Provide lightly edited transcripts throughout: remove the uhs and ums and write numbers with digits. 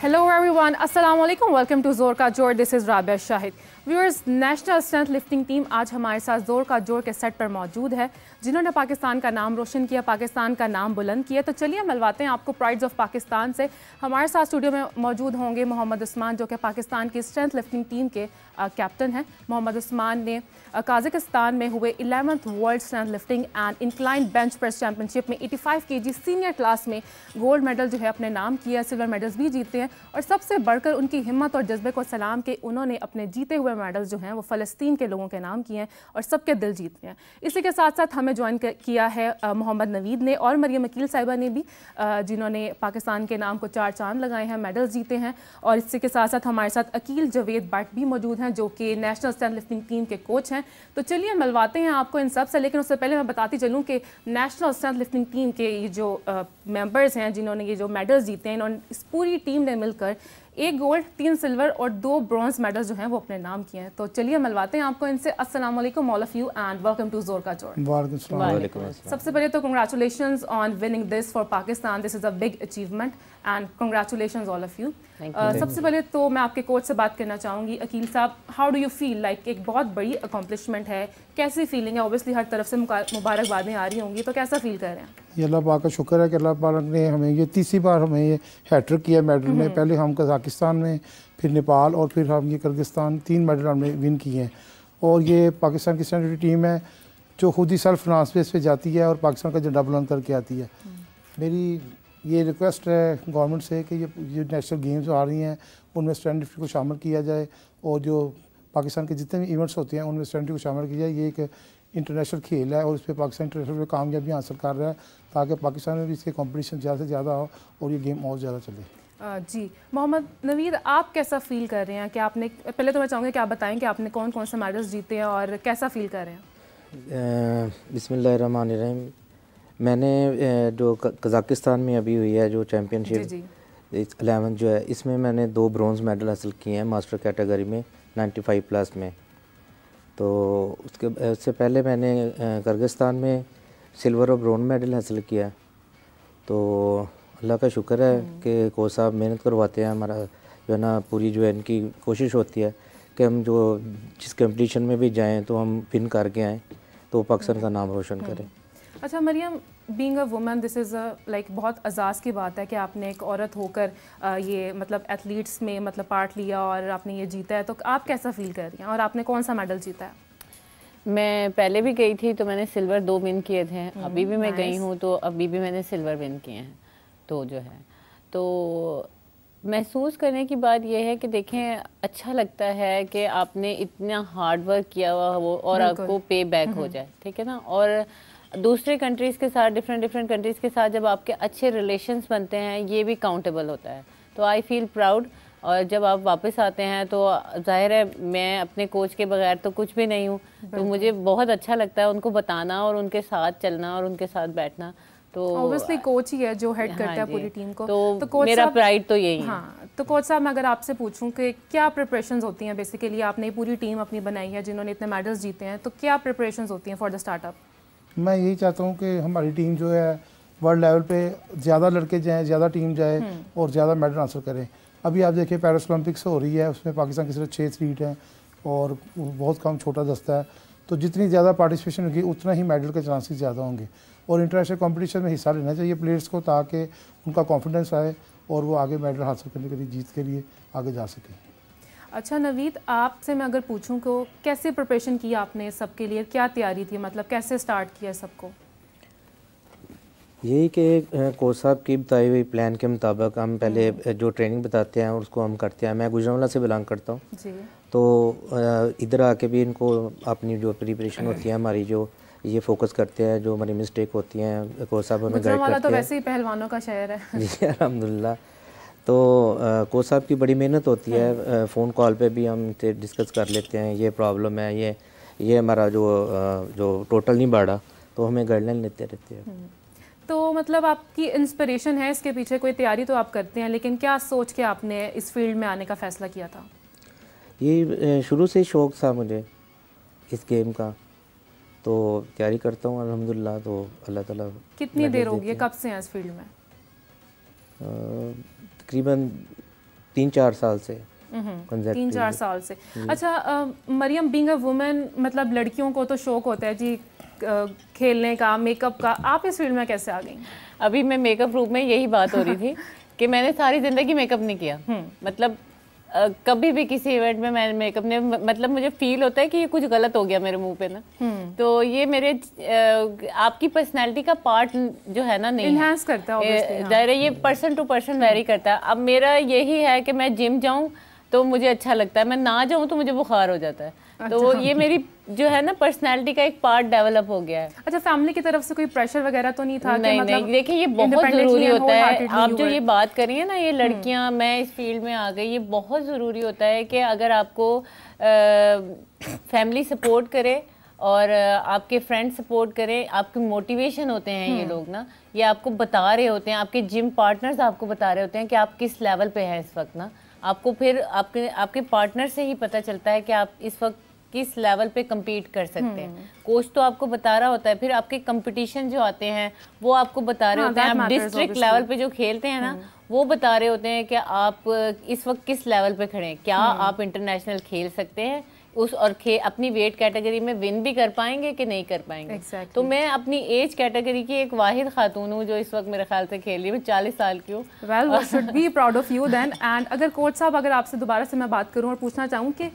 Hello everyone, Assalamu alaikum. Welcome to Zor Ka Jor. This is Rabia Shahid. Viewers, national strength lifting team आज हमारे साथ जोर का जोर के सेट पर मौजूद है, जिन्होंने पाकिस्तान का नाम रोशन किया, पाकिस्तान का नाम बुलंद किया। तो चलिए मिलवाते हैं आपको प्राइड्स ऑफ पाकिस्तान से। हमारे साथ स्टूडियो में मौजूद होंगे मोहम्मद उस्मान, जो कि पाकिस्तान की स्ट्रेंथ लिफ्टिंग टीम के कैप्टन हैं। मोहम्मद उस्मान ने काज़ाकिस्तान में हुए 11th world strength lifting and incline bench press championship में 85 kg सीनियर क्लास में गोल्ड मेडल जो है अपने नाम किया, सिल्वर मेडल्स भी जीते हैं। और सबसे बढ़कर उनकी हिम्मत और जज्बे को सलाम के उन्होंने अपने जीते हुए मेडल्स जो हैं वो फ़लस्तीन के लोगों के नाम किए हैं और सबके दिल जीते हैं। इसी के साथ साथ हमें ज्वाइन किया है मोहम्मद नवीद ने और मरियम अकील साहिबा ने भी, जिन्होंने पाकिस्तान के नाम को 4 चांद लगाए हैं, मेडल्स जीते हैं। और इसी के साथ साथ हमारे साथ अकील जवेद भट्ट भी मौजूद हैं, जो कि नेशनल स्ट्रेंथ लिफ्टिंग टीम के कोच हैं। तो चलिए मिलवाते हैं आपको इन सब से। लेकिन उससे पहले मैं बताती चलूँ कि नेशनल स्ट्रेंथ लिफ्टिंग टीम के ये जो मेंबर्स हैं, जिन्होंने ये जो मेडल्स जीते हैं, इन्होंने इस पूरी टीम ने मिलकर 1 गोल्ड 3 सिल्वर और 2 ब्रॉन्ज मेडल्स जो हैं वो अपने नाम किए हैं। तो चलिए मिलवाते हैं आपको इनसे। अस्सलाम वालेकुम all of you and welcome to जोर का जोर। सबसे पहले तो congratulations on winning this for Pakistan. This is a big achievement and congratulations all of you. सबसे पहले तो मैं आपके कोच से बात करना चाहूँगी। अकील साहब, how do you feel? Like एक बहुत बड़ी अकॉम्प्लिशमेंट है, कैसी फीलिंग है? ऑब्वियसली हर तरफ से मुबारकबादें आ रही होंगी, तो कैसा फील कर रहे हैं? ये अल्लाह पाक का शुक्र है कि अल्लाह पाक ने हमें ये तीसरी बार हमें ये हैट्रिक किया मेडल में। पहले हम कज़ाकिस्तान में, फिर नेपाल और फिर हम ये किर्गिस्तान, 3 मेडल हमने विन किए हैं। और ये पाकिस्तान की स्टैंडर्ड टीम है जो खुद ही सेल्फ फिनांस बेस पे जाती है और पाकिस्तान का झंडा बुलंद करके आती है। मेरी ये रिक्वेस्ट है गवर्नमेंट से कि ये नेशनल गेम्स आ रही हैं उनमें स्टैंड लिफ्टिंग को शामिल किया जाए, और जो पाकिस्तान के जितने भी इवेंट्स होते हैं उनमें स्टैंड लिफ्टिंग को शामिल किया जाए। ये एक इंटरनेशनल खेल है और इस पर पाकिस्तान इंटरनेशनल में कामयाबी हासिल कर रहा है, ताकि पाकिस्तान में भी इसके कंपटीशन ज़्यादा से ज़्यादा हो और ये गेम और ज़्यादा चले। जी मोहम्मद नवीद, आप कैसा फील कर रहे हैं? कि आपने, पहले तो मैं चाहूँगी कि आप बताएं कि आपने कौन कौन से मेडल्स जीते हैं और कैसा फील कर रहे हैं? बिस्मिल्लाहिर्रहमानिर्रहीम। मैंने जो कज़ाकिस्तान में अभी हुई है जो चैम्पियनशिप 11 जो है, इसमें मैंने 2 ब्रॉन्ज मेडल हासिल किए हैं मास्टर कैटेगरी में 95 प्लस में। तो उससे पहले मैंने किर्गिस्तान में सिल्वर और ब्रॉन्ज मेडल हासिल किया। तो अल्लाह का शुक्र है कि कोच साहब मेहनत करवाते हैं। हमारा जो है ना पूरी जो है इनकी कोशिश होती है कि हम जो जिस कंपटीशन में भी जाएं तो हम विन करके आएँ, तो पाकिस्तान का नाम रोशन करें। अच्छा Mariam, being a woman, this is like बहुत अजाज़ की बात है कि आपने एक औरत होकर ये मतलब एथलीट्स में मतलब पार्ट लिया और आपने ये जीता है। तो आप कैसा फील कर रही हैं और आपने कौन सा मेडल जीता है? मैं पहले भी गई थी तो मैंने सिल्वर 2 विन किए थे। अभी भी मैं गई हूँ तो अभी भी मैंने सिल्वर विन किए हैं। तो जो है तो महसूस करने की बात यह है कि देखें, अच्छा लगता है कि आपने इतना हार्ड वर्क किया हुआ हो और आपको पे बैक हो जाए, ठीक है ना। और दूसरे कंट्रीज़ के साथ, डिफरेंट कंट्रीज़ के साथ जब आपके अच्छे रिलेशंस बनते हैं, ये भी काउंटेबल होता है। तो आई फील प्राउड। और जब आप वापस आते हैं तो जाहिर है मैं अपने कोच के बगैर तो कुछ भी नहीं हूँ, तो मुझे बहुत अच्छा लगता है उनको बताना और उनके साथ चलना और उनके साथ बैठना। तो ऑब्वियसली कोच ही है जो हेड करता है पूरी टीम को। तो कोच मेरा प्राइड तो यही है। हाँ, तो कोच साहब, मैं अगर आपसे पूछूं कि क्या प्रिपरेशंस होती हैं? बेसिकली आपने पूरी टीम अपनी बनाई है जिन्होंने इतने मेडल्स जीते हैं, तो क्या प्रिपरेशंस होती हैं फॉर द स्टार्टअप? मैं यही चाहता हूँ कि हमारी टीम जो है वर्ल्ड लेवल पे ज़्यादा लड़के जाएँ, ज़्यादा टीम जाए और ज़्यादा मेडल हासिल करें। अभी आप देखिए पेरिस ओलंपिक्स हो रही है, उसमें पाकिस्तान की सिर्फ 6 एथलीट हैं और बहुत कम छोटा दस्ता है। तो जितनी ज़्यादा पार्टिसिपेशन होगी उतना ही मेडल के चांसेस ज़्यादा होंगे। और इंटरनेशनल कंपटीशन में हिस्सा लेना चाहिए प्लेयर्स को, ताकि उनका कॉन्फिडेंस आए और वो आगे मेडल हासिल करने के लिए, जीत के लिए आगे जा सकें। अच्छा नवीद, आपसे मैं अगर पूछूं को कैसे प्रिपरेशन की आपने सबके लिए? क्या तैयारी थी, मतलब कैसे स्टार्ट किया सबको? यही कि कोच साहब की बताई हुई प्लान के मुताबिक हम पहले जो ट्रेनिंग बताते हैं उसको हम करते हैं। मैं गुजरांवाला से बिलोंग करता हूँ, तो इधर आके भी इनको अपनी जो प्रिपरेशन होती है हमारी, जो ये फोकस करते हैं, जो हमारी मिस्टेक होती हैं कोच साहब हमें गाइड करते हैं। तो वैसे ही पहलवानों का शहर है। जी अल्हम्दुलिल्लाह। तो कोच साहब की बड़ी मेहनत होती है। फ़ोन कॉल पे भी हम डिस्कस कर लेते हैं, ये प्रॉब्लम है, ये हमारा जो टोटल नहीं बढ़ा, तो हमें गाइडलाइन लेते रहते हैं। तो मतलब आपकी इंस्पिरेशन है इसके पीछे, कोई तैयारी तो आप करते हैं, लेकिन क्या सोच के आपने इस फील्ड में आने का फ़ैसला किया था? ये शुरू से ही शौक़ था मुझे इस गेम का, तो तैयारी करता हूँ अल्हम्दुलिल्लाह। तो अल्लाह ताला। कितनी देर हो गई है, कब से हैं इस फील्ड में? तकरीबन 3-4 साल से। 3-4 साल से। अच्छा मरियम, बीइंग अ वुमेन, मतलब लड़कियों को तो शौक होता है जी खेलने का, मेकअप का, आप इस फील्ड में कैसे आ गई? अभी मैं मेकअप रूम में यही बात हो रही थी कि मैंने सारी ज़िंदगी मेकअप नहीं किया। मतलब कभी भी किसी इवेंट में मैंने मेकअप नहीं, मतलब मुझे फील होता है कि ये कुछ गलत हो गया मेरे मुंह पे ना। तो ये मेरे आपकी पर्सनैलिटी का पार्ट जो है ना, नहीं इन्हांस करता है, ज़ाहिर है ये पर्सन टू पर्सन वेरी करता है। अब मेरा यही है कि मैं जिम जाऊँ तो मुझे अच्छा लगता है, मैं ना जाऊँ तो मुझे बुखार हो जाता है। तो ये मेरी जो है ना पर्सनैलिटी का एक पार्ट डेवलप हो गया है। अच्छा, फैमिली की तरफ से कोई प्रेशर वगैरह तो नहीं था? नहीं, मतलब नहीं, देखिए ये बहुत ज़रूरी होता है। आप जो ये बात कर रही है ना, ये लड़कियां, मैं इस फील्ड में आ गई, ये बहुत ज़रूरी होता है कि अगर आपको फैमिली सपोर्ट करे और आपके फ्रेंड सपोर्ट करें, आपके मोटिवेशन होते हैं ये लोग ना, ये आपको बता रहे होते हैं, आपके जिम पार्टनर्स आपको बता रहे होते हैं कि आप किस लेवल पे हैं इस वक्त ना। आपको फिर आपके पार्टनर से ही पता चलता है कि आप इस वक्त किस लेवल पे compete कर सकते हैं। कोच तो आपको बता रहा होता है, फिर आपके कंपटीशन जो आते हैं वो आपको बता रहे होते हैं। आप डिस्ट्रिक्ट लेवल पे जो खेलते हैं ना, वो बता रहे होते हैं कि आप इस वक्त किस लेवल पे खड़े हैं, क्या आप इंटरनेशनल खेल सकते हैं उस और अपनी वेट कैटेगरी में विन भी कर पाएंगे कि नहीं कर पाएंगे। तो मैं अपनी एज कैटेगरी की एक वाहिद खातून हूँ जो इस वक्त मेरे ख्याल से खेल रही है। मैं 40 साल की हूँ। Well, we should be proud of you then. And अगर कोच साहब, अगर आपसे दोबारा से मैं बात करूँ और पूछना चाहूँ कि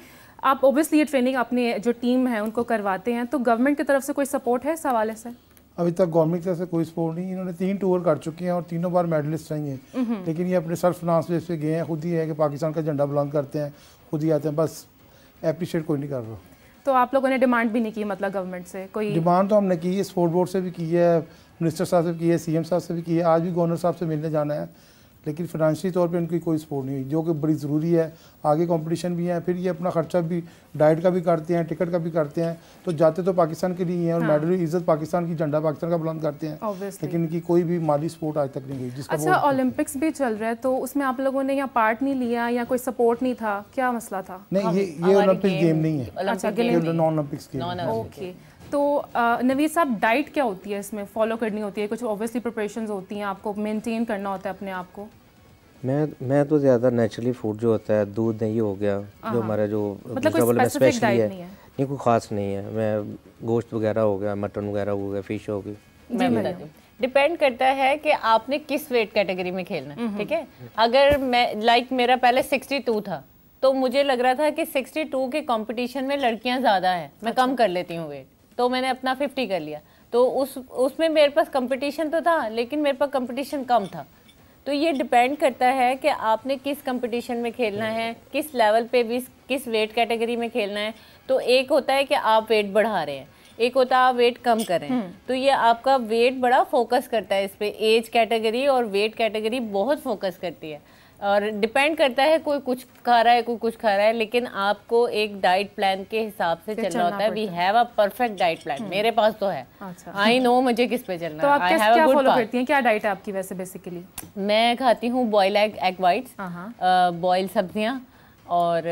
आप ओबियसली ये ट्रेनिंग अपनी जो टीम है उनको करवाते हैं, तो गवर्नमेंट की तरफ से कोई सपोर्ट है इस हवाले से? अभी तक गवर्नमेंट की तरफ से कोई सपोर्ट नहीं। इन्होंने 3 टूर कर चुके हैं और तीनों बार मेडलिस्ट रही हैं, लेकिन ये अपने सेल्फ फाइनेंस बेस पे गए हैं। खुद ही है कि पाकिस्तान का झंडा बुलंद करते हैं, खुद ही आते हैं, बस अप्रिशिएट कोई नहीं कर रहा। तो आप लोगों ने डिमांड भी नहीं की मतलब गवर्नमेंट से कोई? डिमांड तो हमने की है, स्पोर्ट बोर्ड से भी की है, मिनिस्टर साहब से भी की है, सीएम साहब से भी की है, आज भी गवर्नर साहब से मिलने जाना है, लेकिन फाइनेंशियली तौर पे उनकी कोई सपोर्ट नहीं हुई, जो कि बड़ी ज़रूरी है। आगे कंपटीशन भी है, फिर ये अपना खर्चा भी डाइट का भी करते हैं, टिकट का भी करते हैं, तो जाते तो पाकिस्तान के लिए हैं और मेडल इज्जत पाकिस्तान की, झंडा पाकिस्तान का बुलंद करते हैं, लेकिन इनकी कोई भी माली सपोर्ट आज तक नहीं हुई। जिसका अच्छा, ओलंपिक्स भी चल रहा है तो उसमें आप लोगों ने यहाँ पार्ट नहीं लिया या कोई सपोर्ट नहीं था, क्या मसला था? नहीं, ये ओलंपिक गेम नहीं है। अच्छा, नॉन ओलंपिक्स गेम। ओके। तो नवीद साहब, डाइट क्या होती है इसमें फॉलो करनी होती है? कुछ ऑब्वियसली प्रिपरेशंस होती हैं, आपको मेंटेन करना होता है अपने आप को? मैं तो ज़्यादा नेचुरली फूड जो होता है, दूध दही हो गया, जो हमारा जो मतलब कोई स्पेसिफिक डाइट नहीं है? नहीं, कोई ख़ास नहीं है। मैं गोश्त वगैरह हो गया, मटन वगैरह हो गया, फिश होगी। मैं बताती हूँ, डिपेंड करता है कि आपने किस वेट कैटेगरी में खेलना है। ठीक है, अगर मैं मेरा पहले 62 था तो मुझे लग रहा था कि 62 के कंपटीशन में लड़कियां ज़्यादा हैं, मैं कम कर लेती हूँ वेट, तो मैंने अपना 50 कर लिया। तो उसमें मेरे पास कंपटीशन तो था, लेकिन मेरे पास कंपटीशन कम था। तो ये डिपेंड करता है कि आपने किस कंपटीशन में खेलना है, किस लेवल पे भी, किस वेट कैटेगरी में खेलना है। तो एक होता है कि आप वेट बढ़ा रहे हैं, एक होता है आप वेट कम कर रहे हैं। तो ये आपका वेट बड़ा फोकस करता है इस पे, एज कैटेगरी और वेट कैटेगरी बहुत फोकस करती है। और डिपेंड करता है, कोई कुछ खा रहा है, कोई कुछ खा रहा है, लेकिन आपको एक डाइट प्लान के हिसाब से चलना होता है। We have a perfect diet plan, मेरे पास तो है। आई नो मुझे किस पे चलना है। तो आप क्या फॉलो करती हैं, क्या डाइट है आपकी वैसे बेसिकली? मैं खाती हूँ बॉयल एग वाइट्स, बॉयल सब्जियाँ और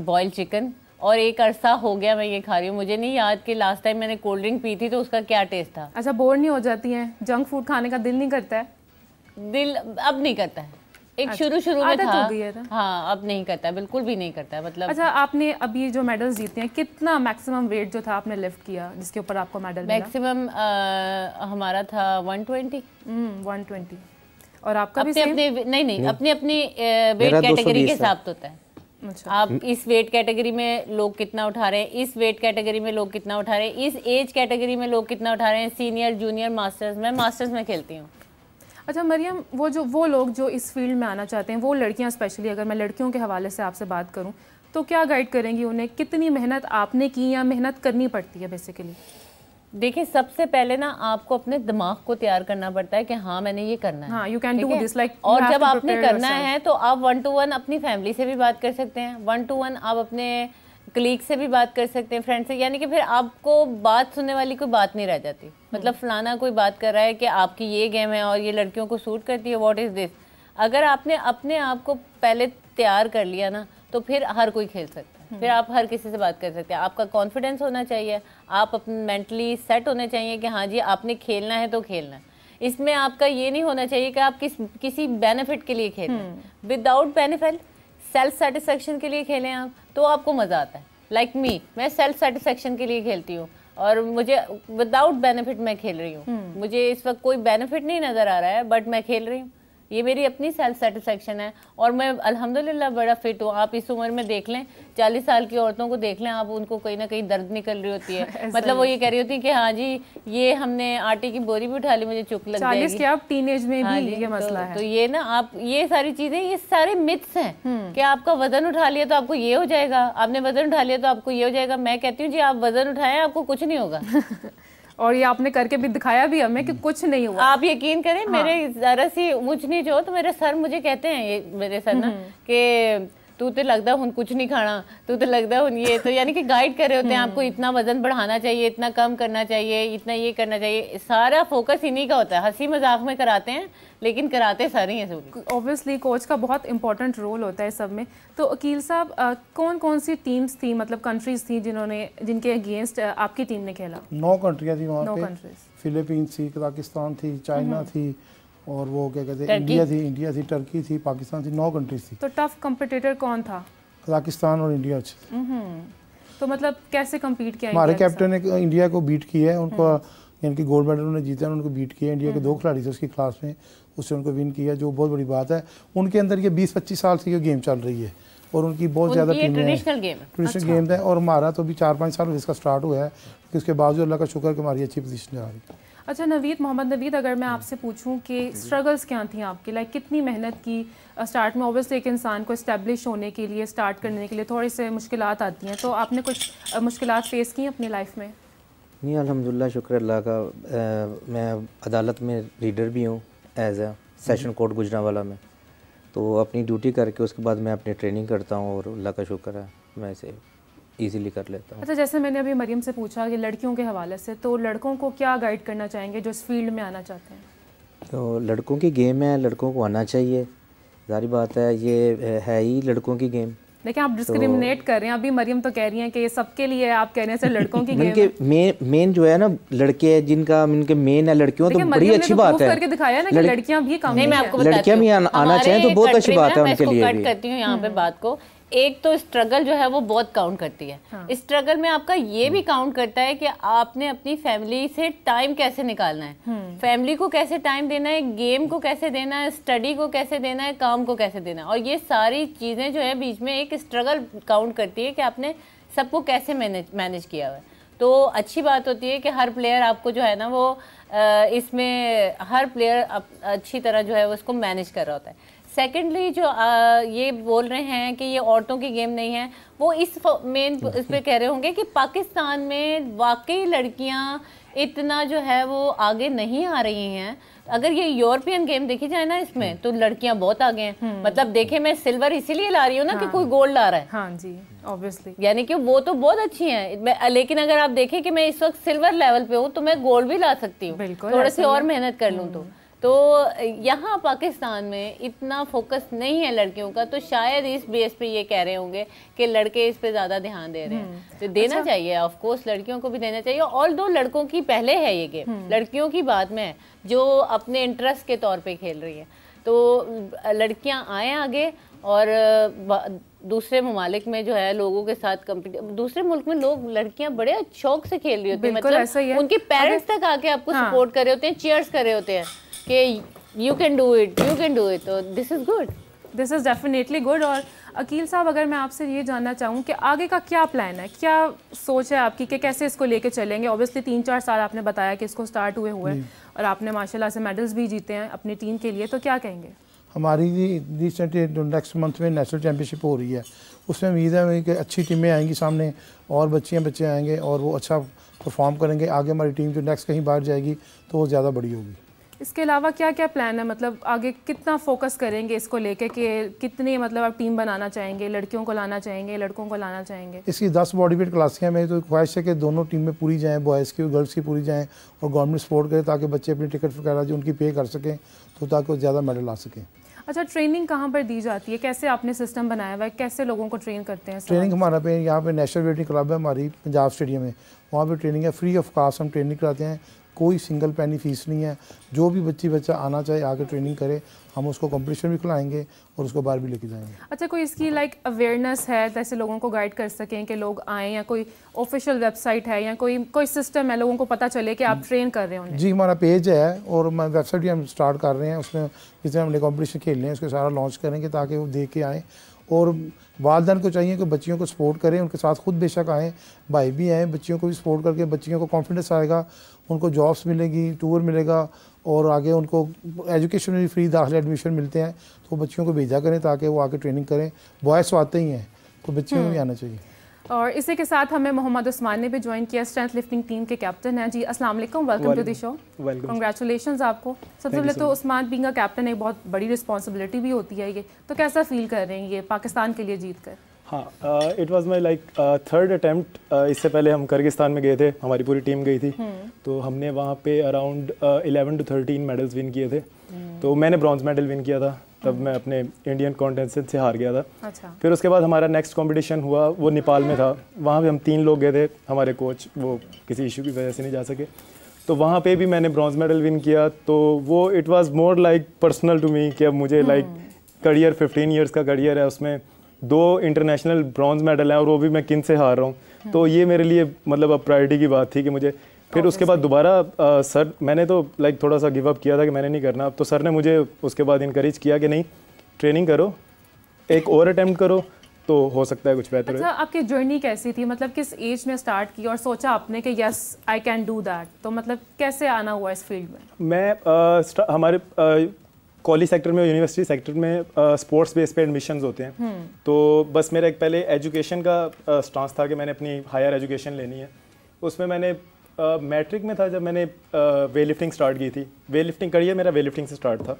बॉयल चिकन, और एक अरसा हो गया मैं ये खा रही हूँ। मुझे नहीं याद कि लास्ट टाइम मैंने कोल्ड ड्रिंक पी थी तो उसका क्या टेस्ट था। अच्छा, बोर नहीं हो जाती हैं? जंक फूड खाने का दिल नहीं करता है? दिल अब नहीं करता है, एक अच्छा, शुरू में था। हो गई है ना? हाँ, अब नहीं करता है, बिल्कुल भी नहीं करता है। मतलब अच्छा, आपने अभी जो मेडल्स जीते हैं, कितना मैक्सिमम वेट जो था आपने लिफ्ट किया जिसके ऊपर आपको मेडल मिला? मैक्सिमम हमारा था 120। 120। और आपका भी अपने नहीं, अपनी वेट कैटेगरी के हिसाब से होता है। अच्छा। आप इस वेट कैटेगरी में लोग कितना उठा रहे हैं, इस वेट कैटेगरी में लोग कितना उठा रहे हैं, इस एज कैटेगरी में लोग कितना उठा रहे हैं, सीनियर, जूनियर, मास्टर्स। मैं मास्टर्स में खेलती हूँ। अच्छा मरियम, वो लोग जो इस फील्ड में आना चाहते हैं, वो लड़कियां स्पेशली, अगर मैं लड़कियों के हवाले से आपसे बात करूं, तो क्या गाइड करेंगी उन्हें? कितनी मेहनत आपने की या मेहनत करनी पड़ती है बेसिकली? देखिए, सबसे पहले ना आपको अपने दिमाग को तैयार करना पड़ता है कि हाँ मैंने ये करना है। हाँ, you can do this, like, और जब आपने करना है तो आप 1 to 1 अपनी फैमिली से भी बात कर सकते हैं, 1 to 1 आप अपने कलीग से भी बात कर सकते हैं, फ्रेंड से, यानी कि फिर आपको बात सुनने वाली कोई बात नहीं रह जाती। मतलब फलाना कोई बात कर रहा है कि आपकी ये गेम है और ये लड़कियों को सूट करती है, व्हाट इज़ दिस। अगर आपने अपने आप को पहले तैयार कर लिया ना, तो फिर हर कोई खेल सकता है, फिर आप हर किसी से बात कर सकते हैं। आपका कॉन्फिडेंस होना चाहिए, आप अपने मेंटली सेट होने चाहिए कि हाँ जी आपने खेलना है तो खेलना है। इसमें आपका ये नहीं होना चाहिए कि आप किसी बेनिफिट के लिए खेलें, विदाउट बेनिफिट सेल्फ सेटिस्फेक्शन के लिए खेलें आप, तो आपको मज़ा आता है। लाइक मी, मैं सेल्फ सेटिस्फेक्शन के लिए खेलती हूँ और मुझे विदाउट बेनिफिट मैं खेल रही हूँ, मुझे इस वक्त कोई बेनिफिट नहीं नज़र आ रहा है बट मैं खेल रही हूँ, ये मेरी अपनी सेल्फ सेटिस्फेक्शन है और मैं अल्हम्दुलिल्लाह बड़ा फिट हूँ। आप इस उम्र में देख लें, 40 साल की औरतों को देख लें आप, उनको कहीं ना कहीं दर्द निकल रही होती है मतलब वो ये कह रही होती है कि हाँ जी ये हमने आटे की बोरी भी उठा ली, मुझे चुक लग जाएगी। 40 के आप टीनेज में भी ये मसला है। तो ये ना आप ये सारी चीजें, ये सारे मिथ्स हैं कि आपका वजन उठा लिया तो आपको ये हो जाएगा, आपने वजन उठा लिया तो आपको ये हो जाएगा। मैं कहती हूँ जी आप वजन उठाएं, आपको कुछ नहीं होगा और ये आपने करके भी दिखाया भी हमें कि कुछ नहीं हुआ। आप यकीन करें, मेरे जरा सी ऊंच नीच हो तो मेरे सर मुझे कहते हैं, ये मेरे सर ना कि तू तो लगता है कुछ नहीं खाना, तू तो लगता है ये, तो यानी कि गाइड कर रहे होते हैं आपको, इतना वजन बढ़ाना चाहिए, इतना कम करना चाहिए, इतना ये करना चाहिए, सारा फोकस इन्हीं का होता है। हंसी मजाक में कराते हैं लेकिन कराते सारे हैं सब। ऑब्वियसली कोच का बहुत इंपॉर्टेंट रोल होता है सब में। तो अकील साहब कौन कौन सी टीम्स थी, मतलब कंट्रीज थी जिनके अगेंस्ट आपकी टीम ने खेला? 9 कंट्रियाँ थी वहाँ पे। कंट्रीज, फिलीपींस थी, कजाकिस्तान थी, चाइना थी और वो क्या कहते हैं इंडिया थी, टर्की थी, पाकिस्तान थी, 9 कंट्रीज थी। तो टफ कंपटीटर कौन था? कजाकिस्तान और इंडिया अच्छे। तो मतलब कैसे कम्पीट किया? हमारे कैप्टन ने इंडिया को बीट किया है, उनको यानी कि गोल्ड मेडल उन्होंने जीता है, उनको बीट किया। इंडिया के 2 खिलाड़ी थे उसकी क्लास में, उससे उनको विन किया, जो बहुत बड़ी बात है। उनके अंदर ये 20-25 साल से ये गेम चल रही है और उनकी बहुत ज़्यादा टीमें हैं, ट्रेडिशनल गेम है। और हमारा तो अभी 4-5 साल इसका स्टार्ट हुआ है, कि उसके बावजूद अल्लाह का शुक्र है कि हमारी अच्छी पोजीशन जा रही है। अच्छा नवीद, मोहम्मद नवीद, अगर मैं आपसे पूछूं कि स्ट्रगल्स क्या थी आपकी, लाइक कितनी मेहनत की स्टार्ट में? ऑब्वियसली एक इंसान को इस्टेब्लिश होने के लिए, स्टार्ट करने के लिए थोड़ी से मुश्किलात आती हैं, तो आपने कुछ मुश्किलात फेस की अपनी लाइफ में? नहीं, अल्हम्दुलिल्लाह, शुक्र अल्लाह का। मैं अदालत में रीडर भी हूँ as a session court Gujranwala में, तो अपनी ड्यूटी करके उसके बाद मैं अपनी ट्रेनिंग करता हूँ और अल्लाह का शुक्र है मैं इसे ईज़िली कर लेता हूँ। अच्छा, जैसे मैंने अभी मरियम से पूछा कि लड़कियों के हवाले से, तो लड़कों को क्या गाइड करना चाहेंगे जो इस फील्ड में आना चाहते हैं? तो लड़कों की गेम है, लड़कों को आना चाहिए, जारी बात है, ये है ही लड़कों की गेम। देखिए आप डिस्क्रिमिनेट कर रहे हैं, अभी मरियम तो कह रही हैं कि ये सबके लिए, आप कह रहे हैं सर लड़कों की गेम है। मेन जो है ना लड़के हैं जिनका इनके मेन है लड़कियों, तो बड़ी अच्छी बात है करके दिखाया ना कि लड़कियां भी काम, नहीं मैं आपको लड़कियां भी आना चाहिए, तो बहुत अच्छी बात है उनके लिए भी। करती हूँ यहाँ पे बात को, एक तो स्ट्रगल जो है वो बहुत काउंट करती है। हाँ। स्ट्रगल में आपका ये भी काउंट करता है कि आपने अपनी फैमिली से टाइम कैसे निकालना है, फैमिली को कैसे टाइम देना है, गेम को कैसे देना है, स्टडी को कैसे देना है, काम को कैसे देना है, और ये सारी चीज़ें जो है बीच में एक स्ट्रगल काउंट करती है कि आपने सबको कैसे मैनेज किया हुआ है। तो अच्छी बात होती है कि हर प्लेयर आपको जो है ना वो इसमें हर प्लेयर अच्छी तरह जो है वो उसको मैनेज कर रहा होता है। सेकेंडली जो ये बोल रहे हैं कि ये औरतों की गेम नहीं है, वो इस मेन इस पे कह रहे होंगे कि पाकिस्तान में वाकई लड़कियां इतना जो है वो आगे नहीं आ रही हैं। अगर ये यूरोपियन गेम देखी जाए ना, इसमें तो लड़कियां बहुत आगे हैं। मतलब देखे, मैं सिल्वर इसीलिए ला रही हूँ ना कि कोई गोल्ड ला रहा है। हाँ जी, ऑब्वियसली, यानी कि वो तो बहुत अच्छी हैं, लेकिन अगर आप देखें कि मैं इस वक्त सिल्वर लेवल पे हूँ तो मैं गोल्ड भी ला सकती हूँ, थोड़ी सी और मेहनत कर लूँ तो यहाँ पाकिस्तान में इतना फोकस नहीं है लड़कियों का, तो शायद इस बेस पे ये कह रहे होंगे कि लड़के इस पे ज़्यादा ध्यान दे रहे हैं। तो देना चाहिए, ऑफ कोर्स लड़कियों को भी देना चाहिए। और दो लड़कों की पहले है ये गेम, लड़कियों की बाद में है जो अपने इंटरेस्ट के तौर पे खेल रही है। तो लड़कियाँ आए आगे और दूसरे ममालिक में जो है लोगों के साथ दूसरे मुल्क में लोग लड़कियां बड़े शौक से खेल रही होती हैं, मतलब उनके पेरेंट्स तक आके आपको सपोर्ट कर रहे होते हैं, चीयर्स कर रहे होते हैं कि you can do it, you can do it. तो this is good, this is definitely good. और अकील साहब, अगर मैं आपसे ये जानना चाहूँ कि आगे का क्या प्लान है, क्या सोच है आपकी कि कैसे इसको लेके चलेंगे? ऑब्वियसली 3-4 साल आपने बताया कि इसको स्टार्ट हुए और आपने माशाल्लाह से मेडल्स भी जीते हैं अपनी टीम के लिए, तो क्या कहेंगे? हमारी रिसेंटली नेक्स्ट मंथ में नेशनल चैम्पियनशिप हो रही है, उसमें उम्मीद है कि अच्छी टीमें आएंगी सामने और बच्चे आएंगे और वो अच्छा परफॉर्म करेंगे। आगे हमारी टीम जो नेक्स्ट कहीं बाहर जाएगी तो वो ज़्यादा बड़ी होगी। इसके अलावा क्या क्या प्लान है, मतलब आगे कितना फोकस करेंगे इसको लेके कि कितनी मतलब आप टीम बनाना चाहेंगे, लड़कियों को लाना चाहेंगे, लड़कों को लाना चाहेंगे? इसकी 10 बॉडी वेट क्लासें हैं। मेरी तो ख्वाहिश है कि दोनों टीम में पूरी जाएँ, बॉयज़ की और गर्ल्स की पूरी जाएँ, और गवर्नमेंट सपोर्ट करे ताकि बच्चे अपनी टिकट वगैरह जो उनकी पे कर सकें, तो ताकि वो ज़्यादा मेडल ला सकें। अच्छा, ट्रेनिंग कहाँ पर दी जाती है, कैसे आपने सिस्टम बनाया हुआ है, कैसे लोगों को ट्रेन करते हैं? ट्रेनिंग हमारा पे यहाँ पे नेशनल वेटिंग क्लब है हमारी पंजाब स्टेडियम में, वहाँ पे ट्रेनिंग है, फ्री ऑफ कास्ट हम ट्रेनिंग कराते हैं। कोई सिंगल पैनी फीस नहीं है। जो भी बच्चा आना चाहे आके ट्रेनिंग करे, हम उसको कंपटीशन भी खिलाएंगे और उसको बाहर भी लेके जाएंगे। अच्छा, कोई इसकी लाइक अवेयरनेस है जैसे लोगों को गाइड कर सकें कि लोग आएँ, या कोई ऑफिशियल वेबसाइट है या कोई सिस्टम है लोगों को पता चले कि आप ट्रेन कर रहे हो? जी, हमारा पेज है और वेबसाइट भी हम स्टार्ट कर रहे हैं। उसमें जिस हमने कॉम्पिटिशन खेलने हैं उसके सारा लॉन्च करेंगे ताकि वो देख के आएँ। और वालिदैन को चाहिए कि बच्चियों को सपोर्ट करें, उनके साथ खुद बेशक आएँ, भाई भी आएँ, बच्चियों को भी सपोर्ट करके बच्चियों को कॉन्फिडेंस आएगा, उनको जॉब्स मिलेगी, टूर मिलेगा और आगे उनको एजुकेशन में भी फ्री दाखिले एडमिशन मिलते हैं। तो बच्चियों को भेजा करें ताकि वो आके ट्रेनिंग करें। बॉयज़ तो आते ही हैं तो बच्चियों में भी आना चाहिए। और इसी के साथ हमें मोहम्मद उस्मान ने भी ज्वाइन किया, स्ट्रेंथ लिफ्टिंग टीम के कैप्टन हैं। जी अस्सलाम वालेकुम, welcome to the show. Congratulations आपको। सबसे पहले तो उस्मान बीइंग अ कैप्टन एक बहुत बड़ी रिस्पॉन्सिबिलिटी भी होती है ये, तो कैसा फील कर रहे हैं ये पाकिस्तान के लिए जीत कर? हाँ, it was my like third attempt. इससे पहले हम किर्गिस्तान में गए थे, हमारी पूरी टीम गई थी, तो हमने वहाँ पे अराउंड 11 to 13 मेडल्स विन किए थे। तो मैंने ब्रॉन्ज मेडल विन किया था, तब मैं अपने इंडियन कॉन्टेस्टेंट से हार गया था। अच्छा। फिर उसके बाद हमारा नेक्स्ट कंपटीशन हुआ, वो नेपाल में था। वहाँ पे हम 3 लोग गए थे, हमारे कोच वो किसी इशू की वजह से नहीं जा सके, तो वहाँ पे भी मैंने ब्रॉन्ज मेडल विन किया। तो वो it was more like personal to me कि अब मुझे लाइक करियर 15 ईयर्स का करियर है, उसमें 2 इंटरनेशनल ब्रॉन्ज मेडल हैं और वो भी मैं किन से हार रहा हूँ। तो ये मेरे लिए मतलब अब प्रायोरिटी की बात थी कि मुझे फिर उसके बाद दोबारा सर मैंने तो लाइक थोड़ा सा गिव अप किया था कि मैंने नहीं करना। तो सर ने मुझे उसके बाद इनकरेज किया कि नहीं, ट्रेनिंग करो, एक और अटेम्प्ट करो तो हो सकता है कुछ बेहतर। अच्छा, आपकी जर्नी कैसी थी? मतलब किस एज में स्टार्ट की और सोचा आपने कि yes I can do that? तो मतलब कैसे आना हुआ इस फील्ड में? मैं हमारे कॉलेज सेक्टर में, यूनिवर्सिटी सेक्टर में स्पोर्ट्स बेस पे एडमिशंस होते हैं। तो बस मेरा एक पहले एजुकेशन का स्टांस था कि मैंने अपनी हायर एजुकेशन लेनी है। उसमें मैंने मैट्रिक में था जब मैंने वेट लिफ्टिंग स्टार्ट की थी। वेट लिफ्टिंग करियर मेरा वेट लिफ्टिंग से स्टार्ट था।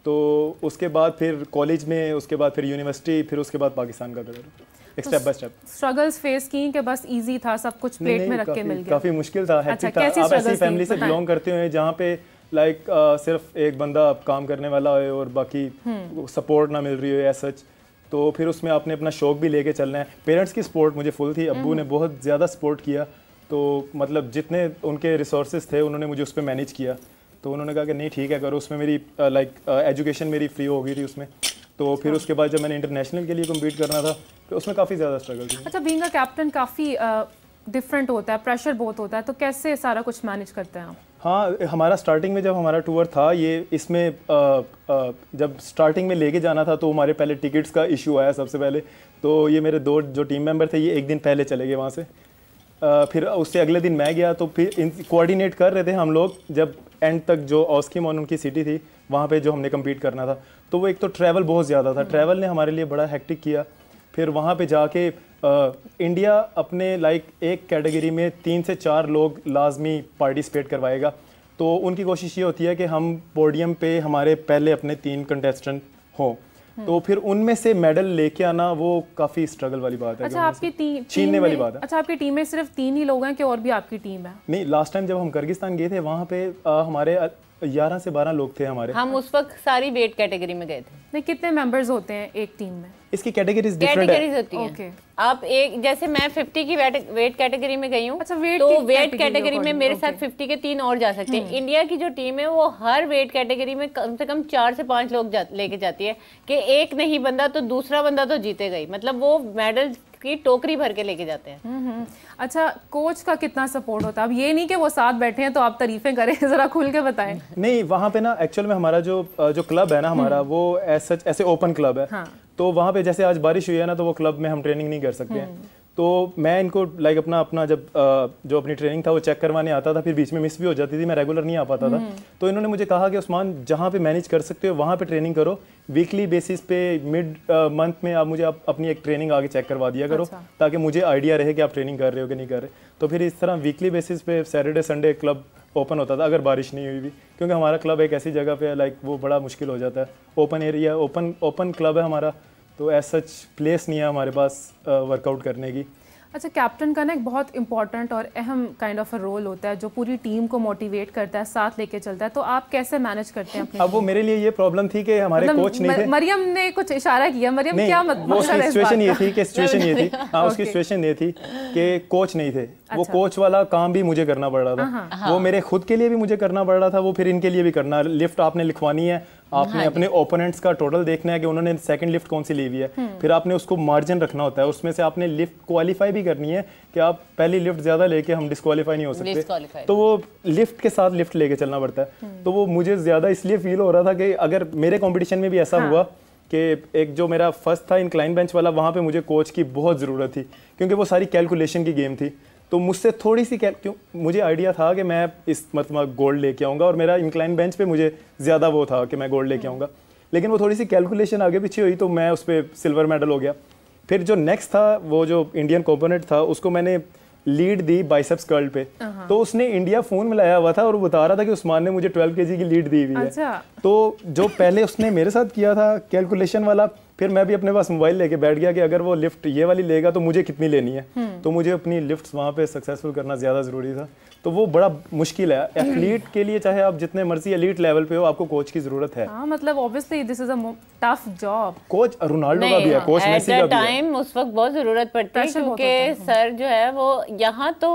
तो उसके बाद फिर कॉलेज में, उसके बाद फिर यूनिवर्सिटी, फिर उसके बाद पाकिस्तान का करियर, एक step by step. Struggles face की कि बस इजी था, सब कुछ प्लेट में रख के मिल गया? काफ़ी मुश्किल था, हेक्टिक था। आप ऐसी फैमिली से बिलोंग करते हुए जहाँ पे लाइक सिर्फ एक बंदा काम करने वाला है और बाकी सपोर्ट ना मिल रही हो एज सच, तो फिर उसमें आपने अपना शौक भी लेके चलना है। पेरेंट्स की सपोर्ट मुझे फुल थी, अब्बू ने बहुत ज़्यादा सपोर्ट किया। तो मतलब जितने उनके रिसोर्सेज थे उन्होंने मुझे उस पर मैनेज किया। तो उन्होंने कहा कि नहीं ठीक है करो। उसमें मेरी लाइक एजुकेशन मेरी फ्री हो गई थी उसमें। तो फिर उसके बाद जब मैंने इंटरनेशनल के लिए कम्पीट करना था तो उसमें काफ़ी ज़्यादा स्ट्रगल थी। अच्छा, बीइंग अ कैप्टन काफ़ी डिफरेंट होता है, प्रेशर बहुत होता है, तो कैसे सारा कुछ मैनेज करते हैं आप? हाँ, हमारा स्टार्टिंग में जब हमारा टूर था ये, इसमें जब स्टार्टिंग में लेके जाना था तो हमारे पहले टिकट्स का इशू आया सबसे पहले। तो ये मेरे 2 जो टीम मेंबर थे ये एक दिन पहले चले गए वहाँ से। फिर उससे अगले दिन मैं गया, तो फिर कोऑर्डिनेट कर रहे थे हम लोग। जब एंड तक जो ऑस्किमोन उनकी सिटी थी वहाँ पे जो हमने कम्पीट करना था, तो वो एक तो ट्रैवल बहुत ज़्यादा था, ट्रैवल ने हमारे लिए बड़ा हेक्टिक किया। फिर वहाँ पे जाके इंडिया अपने लाइक एक कैटेगरी में 3 से 4 लोग लाजमी पार्टिसिपेट करवाएगा। तो उनकी कोशिश ये होती है कि हम पोडियम पे हमारे पहले अपने 3 कंटेस्टेंट हों। तो फिर उनमें से मेडल लेके आना वो काफ़ी स्ट्रगल वाली बात है। अच्छा, आपकी छीनने वाली बात है। अच्छा, आपकी टीम में सिर्फ 3 ही लोग हैं कि और भी आपकी टीम है? नहीं, लास्ट टाइम जब हम किर्गिस्तान गए थे वहाँ पे हमारे 11 से 12 लोग थे हमारे। हम उस वक्त सारी वेट कैटेगरी में गए थे। नहीं, कितने मेंबर्स होते हैं एक टीम में? इसकी कैटेगरीज डिफरेंट होती हैं। Okay. आप एक जैसे मैं 50 की वेट कैटेगरी में गई हूँ। अच्छा, तो वेट कैटेगरी में मेरे साथ 50 के 3 और जा सकते हैं। इंडिया की जो टीम है वो हर वेट कैटेगरी में कम से कम 4 से 5 लोग लेके जाती है कि एक नहीं बंदा तो दूसरा बंदा तो जीतेगा ही। मतलब वो मेडल की टोकरी भर के लेके जाते हैं। अच्छा, कोच का कितना सपोर्ट होता है? अब ये नहीं कि वो साथ बैठे हैं तो आप तारीफें करें, जरा खुल के बताएं। नहीं, वहाँ पे ना एक्चुअल में हमारा जो क्लब है ना हमारा, वो ऐसे ओपन क्लब है। हाँ। तो वहाँ पे जैसे आज बारिश हुई है ना, तो वो क्लब में हम ट्रेनिंग नहीं कर सकते हैं। तो मैं इनको लाइक अपना जब जो अपनी ट्रेनिंग था वो चेक करवाने आता था, फिर बीच में मिस भी हो जाती थी, मैं रेगुलर नहीं आ पाता था। तो इन्होंने मुझे कहा कि उस्मान जहाँ पे मैनेज कर सकते हो वहाँ पे ट्रेनिंग करो, वीकली बेसिस पे मिड मंथ में आप मुझे अपनी एक ट्रेनिंग आगे चेक करवा दिया करो। अच्छा। ताकि मुझे आइडिया रहे कि आप ट्रेनिंग कर रहे हो कि नहीं कर रहे। तो फिर इस तरह वीकली बेसिस पे सैटरडे संडे क्लब ओपन होता था, अगर बारिश नहीं हुई भी, क्योंकि हमारा क्लब एक ऐसी जगह पे लाइक वो बड़ा मुश्किल हो जाता है। ओपन एरिया, ओपन क्लब है हमारा, तो एज सच प्लेस नहीं है हमारे पास वर्कआउट करने की। अच्छा, कैप्टन का ना एक बहुत इंपॉर्टेंट और अहम काइंड ऑफ रोल होता है जो पूरी टीम को मोटिवेट करता है, साथ लेके चलता है, तो आप कैसे मैनेज करते हैं अपनी अब वो मेरे लिए ये प्रॉब्लम थी कि हमारे कोच नहीं थे। मरियम ने कुछ इशारा किया, मरियम क्या वो सिचुएशन ये थी कि सिचुएशन ये थी हाँ उसकी सिचुएशन ये थी कि कोच नहीं थे। वो कोच वाला काम भी मुझे करना पड़ रहा था, वो मेरे खुद के लिए भी मुझे करना पड़ रहा था, वो फिर इनके लिए भी करना। लिफ्ट आपने लिखवानी है, आपने अपने ओपोनेंट्स का टोटल देखना है कि उन्होंने सेकंड लिफ्ट कौन सी ली हुई है, फिर आपने उसको मार्जिन रखना होता है, उसमें से आपने लिफ्ट क्वालिफाई भी करनी है कि आप पहली लिफ्ट ज्यादा लेके हम डिस्क्वालीफाई नहीं हो सकते, तो वो लिफ्ट के साथ लिफ्ट लेके चलना पड़ता है। तो वो मुझे ज्यादा इसलिए फील हो रहा था कि अगर मेरे कंपटीशन में भी ऐसा हुआ कि एक जो मेरा फर्स्ट था इंक्लाइन बेंच वाला, वहाँ पे मुझे कोच की बहुत ज़रूरत थी क्योंकि वो सारी कैलकुलेशन की गेम थी। तो मुझसे थोड़ी सी क्यों मुझे आइडिया था कि मैं इस मतलब गोल्ड लेके आऊँगा, और मेरा इंक्लाइन बेंच पे मुझे ज़्यादा वो था कि मैं गोल्ड लेके आऊँगा, लेकिन वो थोड़ी सी कैलकुलेशन आगे पीछे हुई तो मैं उस पर सिल्वर मेडल हो गया। फिर जो नेक्स्ट था वो जो इंडियन कंपोनेंट था उसको मैंने लीड दी बाइसेप्स कर्ल पे, तो उसने इंडिया फोन मिलाया हुआ था और वो बता रहा था कि उस्मान ने मुझे 12 kg की लीड दी हुई है। अच्छा। तो जो पहले उसने मेरे साथ किया था कैलकुलेशन वाला, फिर मैं भी अपने पास मोबाइल लेके बैठ गया कि अगर वो लिफ्ट ये वाली लेगा तो मुझे कितनी लेनी है, तो मुझे अपनी लिफ्ट्स वहाँ पे सक्सेसफुल करना ज़्यादा ज़रूरी था। तो वो बड़ा मुश्किल है एथलीट के लिए, चाहे आप जितने मर्जी एलीट लेवल पे हो, आपको कोच की जरूरत है। हाँ, मतलब obviously this is a tough job. Coach Ronaldo का भी है, कोच मेसी का भी है। टाइम उस वक्त बहुत जरूरत पड़ती है क्योंकि सर जो है वो यहाँ तो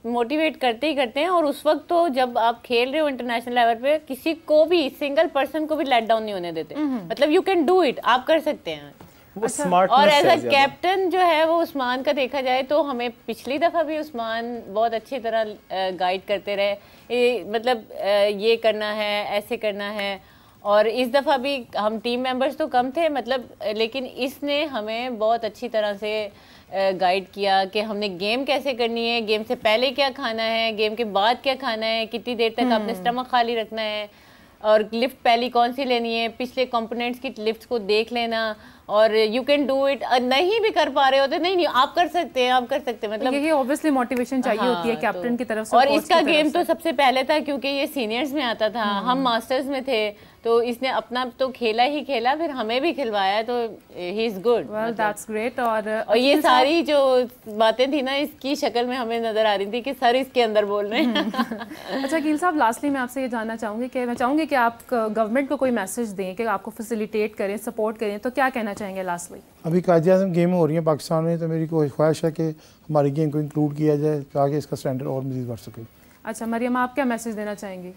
मोटिवेट करते ही करते हैं, और उस वक्त तो जब आप खेल रहे हो इंटरनेशनल लेवल पे किसी को भी, सिंगल पर्सन को भी लेट डाउन नहीं होने देते। मतलब यू कैन डू इट, आप कर सकते हैं। वो स्मार्ट और एज अ कैप्टन जो है वो उस्मान का देखा जाए तो हमें पिछली दफ़ा भी उस्मान बहुत अच्छी तरह गाइड करते रहे, मतलब ये करना है, ऐसे करना है। और इस दफ़ा भी हम टीम मेंबर्स तो कम थे मतलब, लेकिन इसने हमें बहुत अच्छी तरह से गाइड किया कि हमने गेम कैसे करनी है, गेम से पहले क्या खाना है, गेम के बाद क्या खाना है, कितनी देर तक आपने स्टमक खाली रखना है, और लिफ्ट पहली कौन सी लेनी है, पिछले कंपोनेंट्स की लिफ्ट्स को देख लेना, और यू कैन डू इट। नहीं भी कर पा रहे होते, नहीं आप कर सकते हैं, आप कर सकते हैं। मतलब यही ऑब्वियसली मोटिवेशन चाहिए होती है कैप्टन की तरफ से। और इसका गेम तो सबसे पहले था क्योंकि ये सीनियर्स में आता था, हम मास्टर्स में थे, तो इसने अपना तो खेला ही खेला, फिर हमें भी खिलवाया, तो he is good. Well that's great. और ये सारी जो बातें थी ना इसकी शक्ल में हमें नजर आ रही थी कि सर इसके अंदर बोल रहे हैं। अच्छा कील साहब, लास्टली मैं आपसे ये जानना चाहूँगी कि मैं चाहूँगी कि आप गवर्नमेंट को कोई मैसेज दें कि आपको फैसिलिटेट करें, सपोर्ट करें, तो क्या कहना चाहेंगे लास्टली? अभी कायदे-ए-आज़म गेम हो रही है पाकिस्तान में, तो मेरी कोई ख्वाहिश है कि हमारी गेम को इंक्लूड किया जाए ताकि इसका स्टैंडर्ड और मज़ीद बढ़ सके। अच्छा मरियम, आप क्या मैसेज देना चाहेंगी?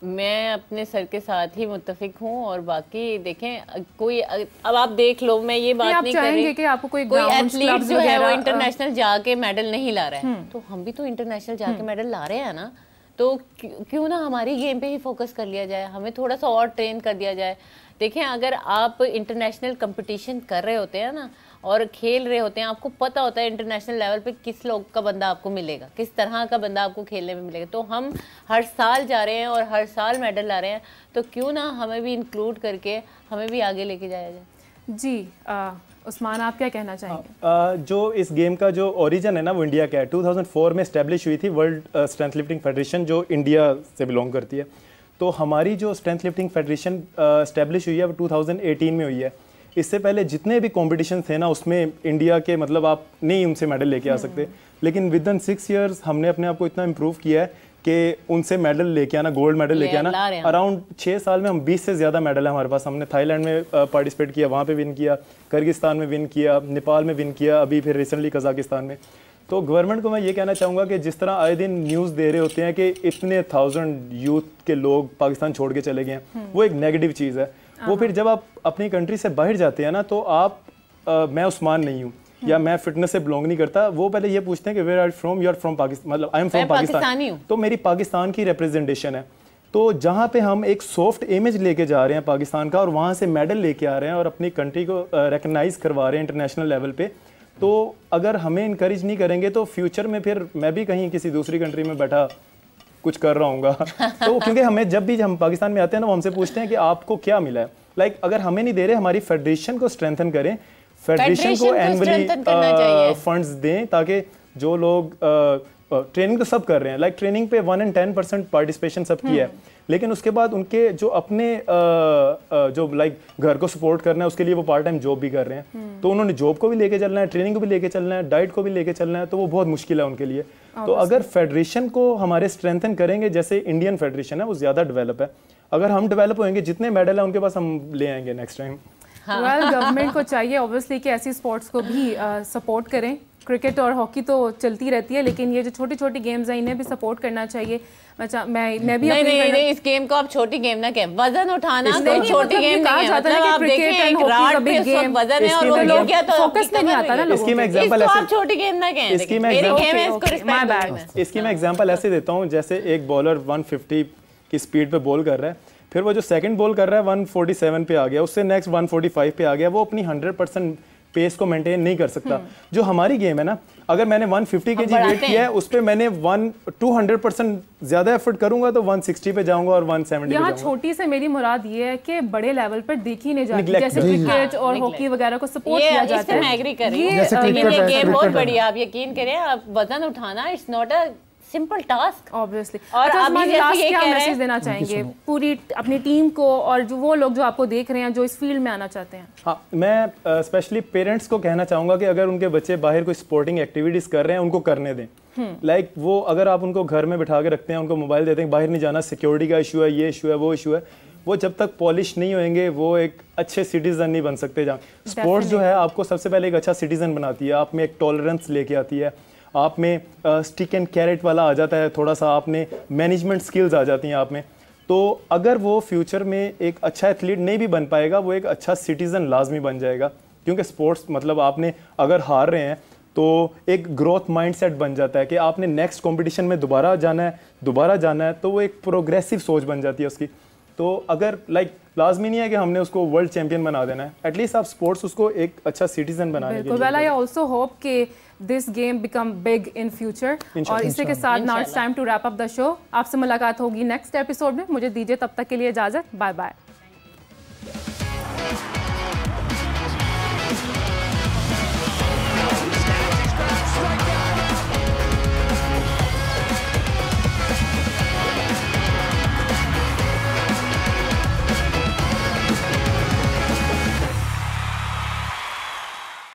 मैं अपने सर के साथ ही मुत्तफिक हूँ, और बाकी देखें कोई, अब आप देख लो, मैं ये बात नहीं कर रही कि आपको कोई एथलीट जो है वो इंटरनेशनल जाके मेडल नहीं ला रहा है, तो हम भी तो इंटरनेशनल जाके मेडल ला रहे हैं ना, तो क्यों ना हमारी गेम पे ही फोकस कर लिया जाए, हमें थोड़ा सा और ट्रेन कर दिया जाए। देखें अगर आप इंटरनेशनल कंपटीशन कर रहे होते हैं ना और खेल रहे होते हैं, आपको पता होता है इंटरनेशनल लेवल पे किस लोग का बंदा आपको मिलेगा, किस तरह का बंदा आपको खेलने में मिलेगा। तो हम हर साल जा रहे हैं और हर साल मेडल ला रहे हैं, तो क्यों ना हमें भी इंक्लूड करके हमें भी आगे लेके जाया जाए। जी उस्मान, आप क्या कहना चाहेंगे? जो इस गेम का जो ओरिजिन है ना वो इंडिया का है। 2004 में इस्टेब्लिश हुई थी वर्ल्ड स्ट्रेंथ लिफ्टिंग फेडरेशन, जो इंडिया से बिलोंग करती है। तो हमारी जो स्ट्रेंथ लिफ्टिंग फेडरेशन इस्टेब्लिश हुई है वो 2018 में हुई है। इससे पहले जितने भी कॉम्पिटिशन थे ना उसमें इंडिया के मतलब आप नहीं उनसे मेडल लेके आ सकते, लेकिन विद इन 6 years हमने अपने आप को इतना इम्प्रूव किया है कि उनसे मेडल लेके आना, गोल्ड मेडल लेके आना, अराउंड 6 साल में हम 20 से ज़्यादा मेडल है हमारे पास। हमने थाईलैंड में पार्टिसिपेट किया, वहाँ पे विन किया, किर्गिस्तान में विन किया, नेपाल में विन किया, अभी फिर रिसेंटली कजाकिस्तान में। तो गवर्नमेंट को मैं ये कहना चाहूँगा कि जिस तरह आए दिन न्यूज़ दे रहे होते हैं कि इतने 1000 यूथ के लोग पाकिस्तान छोड़ के चले गए हैं, वो एक नेगेटिव चीज़ है। वो फिर जब आप अपनी कंट्री से बाहर जाते हैं ना, तो आप मैं उस्मान नहीं हूँ या मैं फिटनेस से बिलोंग नहीं करता, वो पहले ये पूछते हैं कि where are you from, you are from Pakistan, मतलब आई एम फ्रॉम पाकिस्तान, तो मेरी पाकिस्तान की रिप्रेजेंटेशन है। तो जहाँ पे हम एक सॉफ्ट इमेज लेके जा रहे हैं पाकिस्तान का और वहाँ से मेडल लेके आ रहे हैं और अपनी कंट्री को रिकग्नाइज करवा रहे हैं इंटरनेशनल लेवल पे, तो अगर हमें इनकरेज नहीं करेंगे तो फ्यूचर में फिर मैं भी कहीं किसी दूसरी कंट्री में बैठा कुछ कर रहा हूँगा। तो क्योंकि हमें जब भी हम पाकिस्तान में आते हैं ना, वो हमसे पूछते हैं कि आपको क्या मिला है। लाइक अगर हमें नहीं दे रहे, हमारी फेडरेशन को स्ट्रेंथन करें, फेडरेशन को एनुअली फंड्स दें ताकि जो लोग ट्रेनिंग तो सब कर रहे हैं, लाइक ट्रेनिंग पे 1 in 10% पार्टिसिपेशन सब की है, लेकिन उसके बाद उनके जो अपने जो लाइक घर को सपोर्ट करना है उसके लिए वो पार्ट टाइम जॉब भी कर रहे हैं, तो उन्होंने जॉब को भी लेके चलना है, ट्रेनिंग को भी लेके चलना है, डाइट को भी लेके चलना है, तो वो बहुत मुश्किल है उनके लिए। तो अगर फेडरेशन को हमारे स्ट्रेंथन करेंगे, जैसे इंडियन फेडरेशन है वो ज़्यादा डेवलप है, अगर हम डेवलप होंगे जितने मेडल है उनके पास हम ले आएंगे नेक्स्ट टाइम। वेल गवर्नमेंट को चाहिए ऑब्वियसली कि ऐसी स्पोर्ट्स को भी सपोर्ट करें। क्रिकेट और हॉकी तो चलती रहती है, लेकिन ये जो छोटी छोटी गेम्स हैं इन्हें भी सपोर्ट करना चाहिए। मैं भी नहीं, इस गेम को आप छोटी गेम ना कहें, वजन उठाना कोई छोटी गेम नहीं है। मतलब आप देखें एक राड पे वजन है और वो लोग क्या तो फोकस में नहीं आता ना लोगों इसकी मैं एग्जांपल आप छोटी गेम ना कहें। इसकी मैं एग्जांपल ऐसे देता हूँ, जैसे एक बॉलर 150 की स्पीड पे बॉल कर रहा है, फिर वो जो सेकंड बॉल कर रहा है 147 पे आ गया, उससे नेक्स्ट 145 पे आ गया, वो अपनी 100% पेस को मेंटेन नहीं कर सकता। जो हमारी गेम है ना, अगर मैंने 150 kg वेट किया है, उस पे मैंने 200% ज्यादा एफर्ट करूंगा तो 160 पे जाऊंगा और 170 पे जाऊंगा। छोटी से मेरी मुराद ये है कि बड़े लेवल पर देखी नहीं जाती, जैसे क्रिकेट और हॉकी वगैरह को सपोर्ट किया जाता है। मैं एग्री कर रही हूं, लेकिन ये गेम बहुत बढ़िया, आप यकीन करें, आप वजन उठाना it's not a simple task obviously. और अभी जैसे ये क्या मैसेज देना चाहेंगे पूरी अपनी टीम को और जो वो लोग जो आपको देख रहे हैं जो इस फील्ड में आना चाहते हैं? हाँ, मैं स्पेशली पेरेंट्स को कहना चाहूँगा कि अगर उनके बच्चे बाहर कोई स्पोर्टिंग एक्टिविटीज़ कर रहे हैं उनको करने दें। लाइक वो अगर आप उनको घर में बिठा के रखते हैं, उनको मोबाइल देते हैं, बाहर नहीं जाना, सिक्योरिटी का इशू है, ये इशू है, वो इशू है, वो जब तक पॉलिश नहीं होंगे वो एक अच्छे सिटीजन नहीं बन सकते। जहाँ स्पोर्ट्स जो है आपको सबसे पहले एक अच्छा सिटीजन बनाती है, आप में एक टॉलरेंस लेके आती है, आप में स्टिक एंड कैरेट वाला आ जाता है, थोड़ा सा आपने मैनेजमेंट स्किल्स आ जाती हैं आप में। तो अगर वो फ्यूचर में एक अच्छा एथलीट नहीं भी बन पाएगा, वो एक अच्छा सिटीज़न लाजमी बन जाएगा, क्योंकि स्पोर्ट्स मतलब आपने अगर हार रहे हैं तो एक ग्रोथ माइंडसेट बन जाता है कि आपने नेक्स्ट कंपटीशन में दोबारा जाना है, तो वो एक प्रोग्रेसिव सोच बन जाती है उसकी। तो अगर लाइक लाजमी नहीं है कि हमने उसको वर्ल्ड चैंपियन बना देना है, एटलीस्ट आप स्पोर्ट्स उसको एक अच्छा सिटीजन बनाने के लिए। वेल आई आल्सो होप कि this game become big in future. और इसी के साथ now it's time to wrap up the show. आपसे मुलाकात होगी नेक्स्ट एपिसोड में, मुझे दीजिए तब तक के लिए इजाजत, बाय बाय।